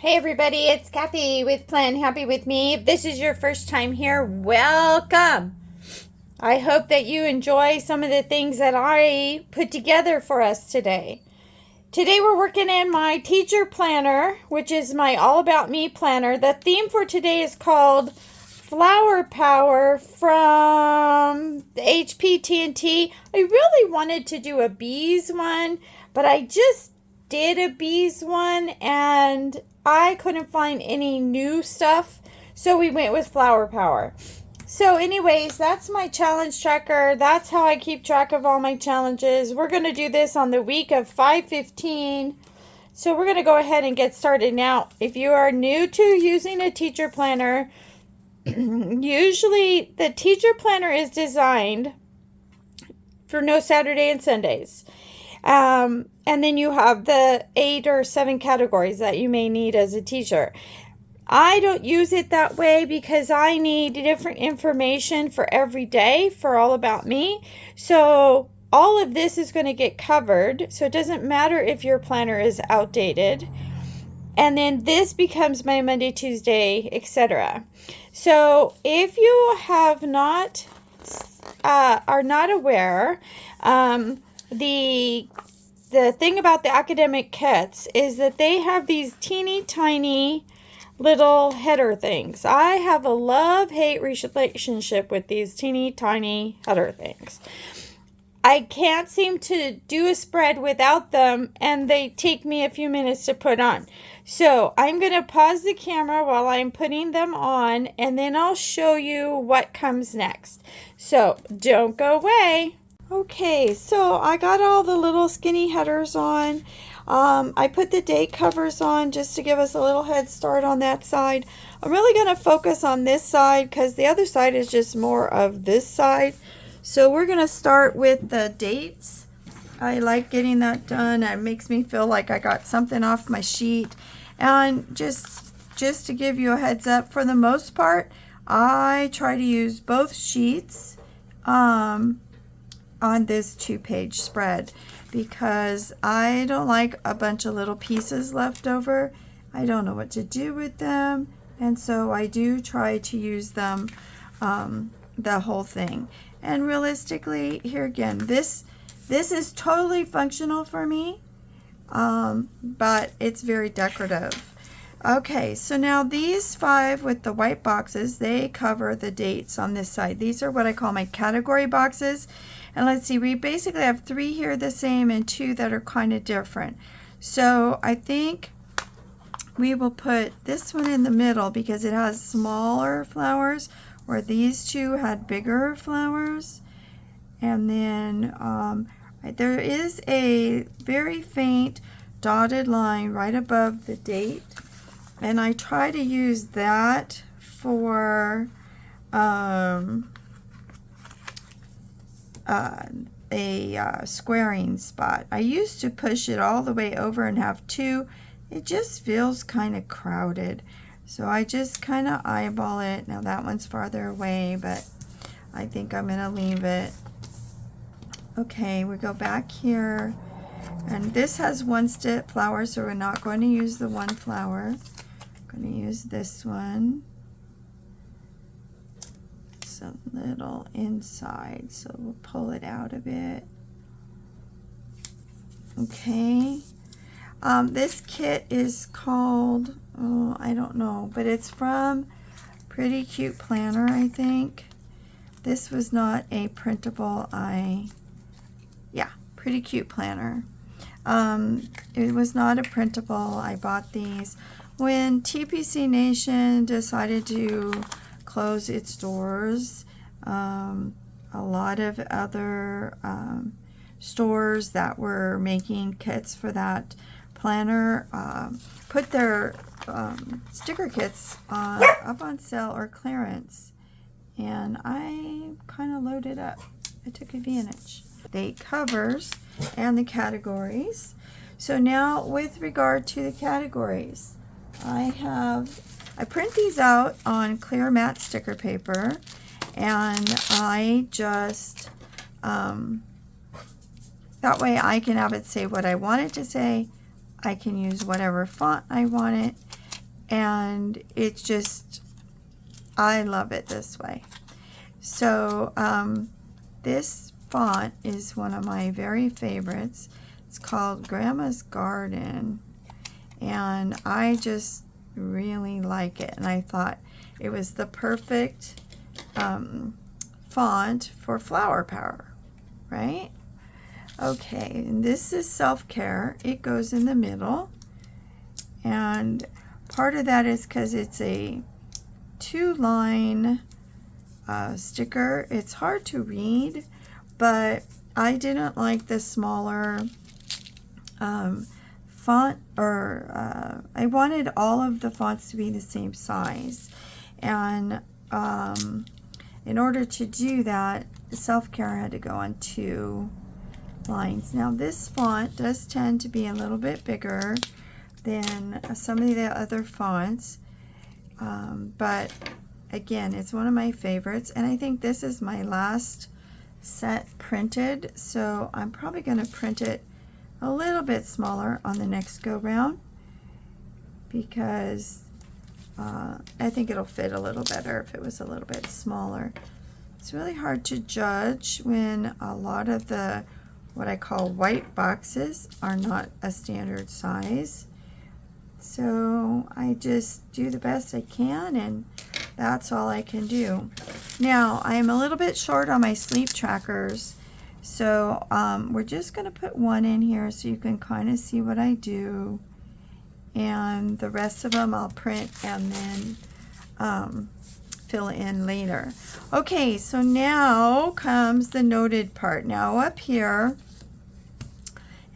Hey everybody, it's Kathy with Plan Happy with Me. If this is your first time here, welcome. I hope that you enjoy some of the things that I put together for us today. Today we're working in my teacher planner, which is my All About Me planner. The theme for today is called Flower Power from HP TNT. I really wanted to do a bees one, but I just did a bees one and I couldn't find any new stuff, so we went with Flower Power. So anyways, that's my challenge tracker. That's how I keep track of all my challenges. We're going to do this on the week of 5/15. So we're going to go ahead and get started. Now, if you are new to using a teacher planner, usually the teacher planner is designed for no Saturday and Sundays. And then you have the 8 or 7 categories that you may need as a teacher. I don't use it that way because I need different information for every day for All About Me. So all of this is going to get covered. So it doesn't matter if your planner is outdated. And then this becomes my Monday, Tuesday, etc. So if you have not, are not aware, the thing about the academic kits is that they have these teeny tiny little header things. I have a love-hate relationship with these teeny tiny header things. I can't seem to do a spread without them, and they take me a few minutes to put on. So I'm going to pause the camera while I'm putting them on, and then I'll show you what comes next. So don't go away. Okay, so I got all the little skinny headers on. I put the date covers on just to give us a little head start on that side. I'm really going to focus on this side because the other side is just more of this side. So we're going to start with the dates. I like getting that done. It makes me feel like I got something off my sheet. And just to give you a heads up, for the most part, I try to use both sheets on this 2-page spread because I don't like a bunch of little pieces left over. I don't know what to do with them, and so I do try to use them the whole thing. And realistically, here again, this is totally functional for me, but it's very decorative. Okay, so now these 5 with the white boxes, they cover the dates on this side. These are what I call my category boxes. And let's see, we basically have 3 here the same and 2 that are kind of different. So I think we will put this one in the middle because it has smaller flowers, where these 2 had bigger flowers. And then there is a very faint dotted line right above the date. And I try to use that for a squaring spot. I used to push it all the way over and have 2. It just feels kind of crowded. So I just kind of eyeball it. Now that one's farther away, but I think I'm going to leave it. Okay, we go back here. And this has 1 flower, so we're not going to use the 1 flower. I'm going to use this one. It's a little inside, so we'll pull it out a bit. Okay. This kit is called, oh, I don't know, but it's from Pretty Cute Planner, I think. This was not a printable, Pretty Cute Planner. It was not a printable. I bought these when TPC Nation decided to close its doors. A lot of other stores that were making kits for that planner put their sticker kits up on sale or clearance, and I kind of loaded up. I took advantage. The covers and the categories. So now with regard to the categories, I print these out on clear matte sticker paper, and I just that way I can have it say what I want it to say. I can use whatever font I want it, and it's just, I love it this way. So this font is one of my very favorites. It's called Grandma's Garden, and I just really like it, and I thought it was the perfect font for Flower Power, right? Okay, and this is Self-Care. It goes in the middle, and part of that is because it's a 2-line sticker. It's hard to read, but I didn't like the smaller font, or I wanted all of the fonts to be the same size, and in order to do that, Self-Care had to go on 2 lines. Now this font does tend to be a little bit bigger than some of the other fonts, but again, it's one of my favorites, and I think this is my last set printed, so I'm probably going to print it a little bit smaller on the next go round, because I think it'll fit a little better if it was a little bit smaller. It's really hard to judge when a lot of the what I call white boxes are not a standard size. So I just do the best I can, and that's all I can do. Now I'm a little bit short on my sleep trackers, so we're just going to put 1 in here so you can kind of see what I do, and the rest of them I'll print and then fill in later. Okay, so now comes the noted part. Now up here,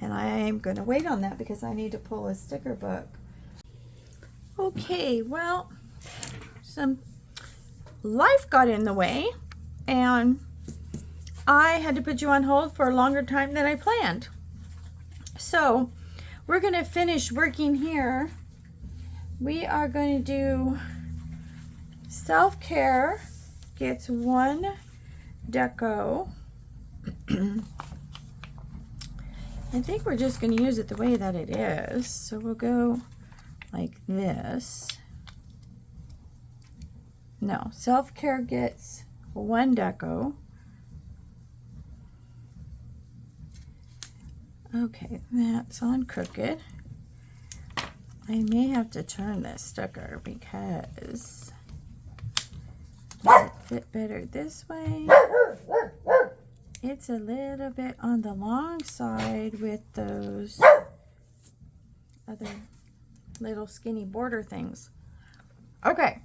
and I'm going to wait on that because I need to pull a sticker book. Okay, well, some life got in the way, and I had to put you on hold for a longer time than I planned. So we're going to finish working here. We are going to do Self-Care gets 1 deco. I think we're just going to use it the way that it is. So we'll go like this. No, Self-Care gets 1 deco. Okay, that's on crooked. I may have to turn this sticker because does it fit better this way? It's a little bit on the long side with those other little skinny border things. Okay.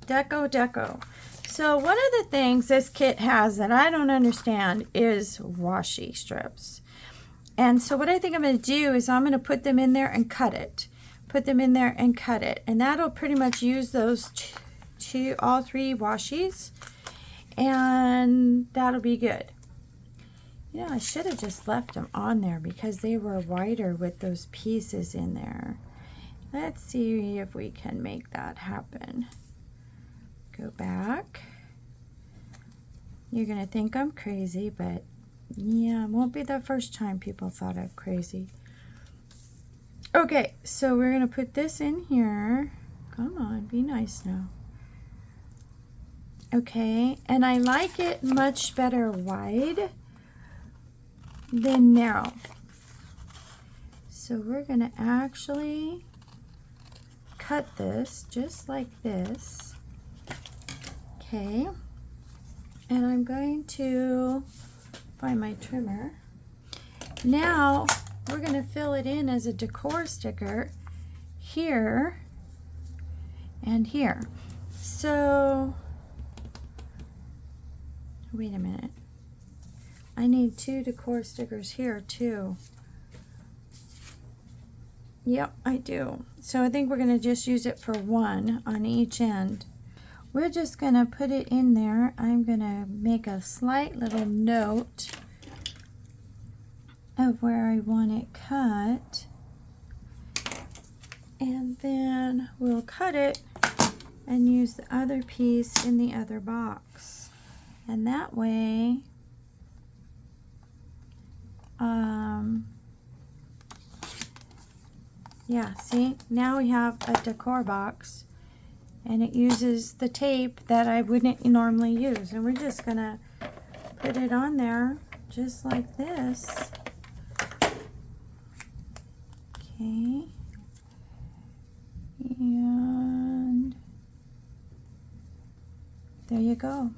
Deco. So one of the things this kit has that I don't understand is washi strips. And so what I think I'm going to do is I'm going to put them in there and cut it. Put them in there and cut it. And that'll pretty much use those all 3 washies. And that'll be good. You know, I should have just left them on there because they were wider with those pieces in there. Let's see if we can make that happen. Go back. You're going to think I'm crazy, but yeah, it won't be the first time people thought I'm crazy. Okay, so we're going to put this in here. Come on, be nice now. Okay, and I like it much better wide than narrow. So we're going to actually cut this just like this. Okay, and I'm going to find my trimmer. Now we're going to fill it in as a decor sticker here and here. So wait a minute. I need 2 decor stickers here too. Yep, I do. So I think we're going to just use it for 1 on each end. We're just going to put it in there. I'm going to make a slight little note of where I want it cut. And then we'll cut it and use the other piece in the other box. And that way, Yeah, see, now we have a decor box, and it uses the tape that I wouldn't normally use, and we're just gonna put it on there just like this. Okay, and there you go.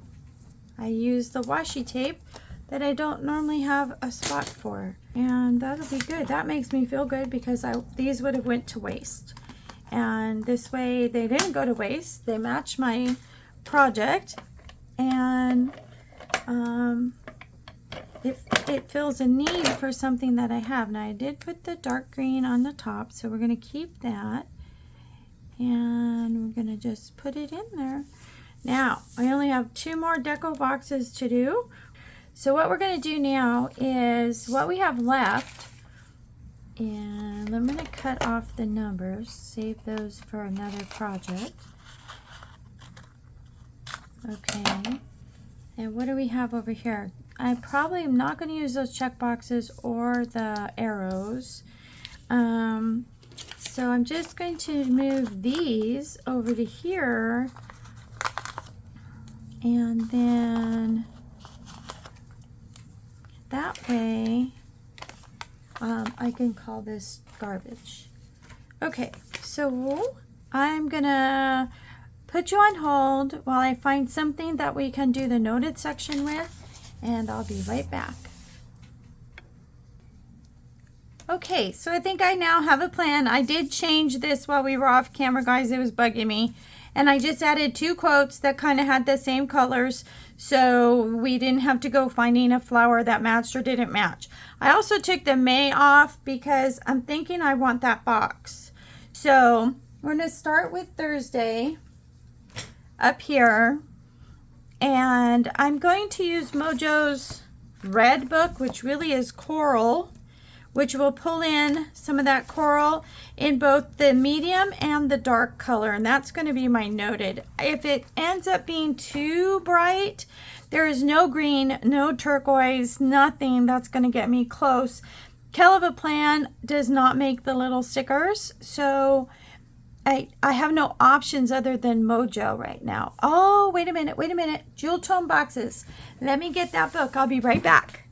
I use the washi tape that I don't normally have a spot for, and that'll be good. That makes me feel good because these would have went to waste, and this way they didn't go to waste. They match my project, and it fills a need for something that I have. Now I did put the dark green on the top, so we're going to keep that, and we're going to just put it in there. Now I only have 2 more deco boxes to do. So what we're going to do now is what we have left, and I'm going to cut off the numbers, save those for another project. Okay, and what do we have over here? I probably am not going to use those check boxes or the arrows. So I'm just going to move these over to here, and then that way I can call this garbage. Okay, so I'm gonna put you on hold while I find something that we can do the noted section with, and I'll be right back. Okay, so I think I now have a plan. I did change this while we were off camera, guys. It was bugging me. And I just added 2 quotes that kind of had the same colors, so we didn't have to go finding a flower that matched or didn't match. I also took the May off because I'm thinking I want that box. So we're going to start with Thursday up here. And I'm going to use Mojo's red book, which really is coral, which will pull in some of that coral in both the medium and the dark color, and that's going to be my noted. If it ends up being too bright, there is no green, no turquoise, nothing that's going to get me close. Keleva Plan does not make the little stickers, so I have no options other than Mojo right now. Oh, wait a minute. Jewel Tone Boxes. Let me get that book. I'll be right back.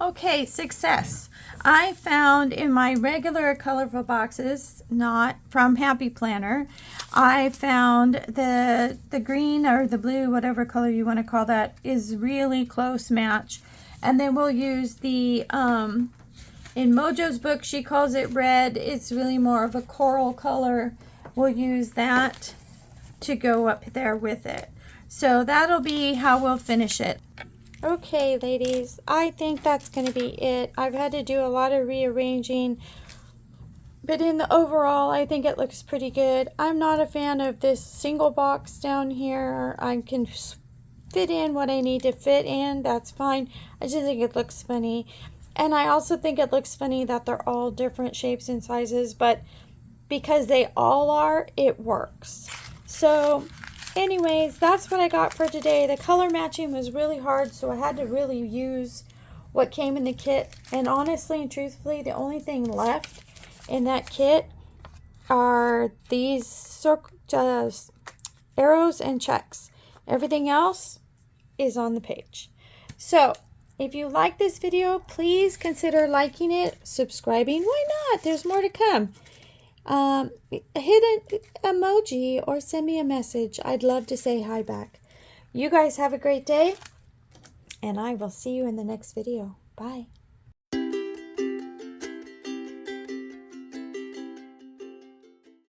Okay, success. I found in my regular colorful boxes, not from Happy Planner, I found the green or the blue, whatever color you want to call that, is really close match. And then we'll use the, in Mojo's book, she calls it red. It's really more of a coral color. We'll use that to go up there with it. So that'll be how we'll finish it. Okay, ladies, I think that's going to be it. I've had to do a lot of rearranging, but in the overall, I think it looks pretty good. I'm not a fan of this single box down here. I can fit in what I need to fit in. That's fine. I just think it looks funny. And I also think it looks funny that they're all different shapes and sizes, but because they all are, it works. So anyways, that's what I got for today. The color matching was really hard, so I had to really use what came in the kit. And honestly and truthfully, the only thing left in that kit are these arrows and checks. Everything else is on the page. So if you like this video, please consider liking it, subscribing. Why not? There's more to come. Hit an emoji or send me a message. I'd love to say hi back. You guys have a great day, and I will see you in the next video. Bye.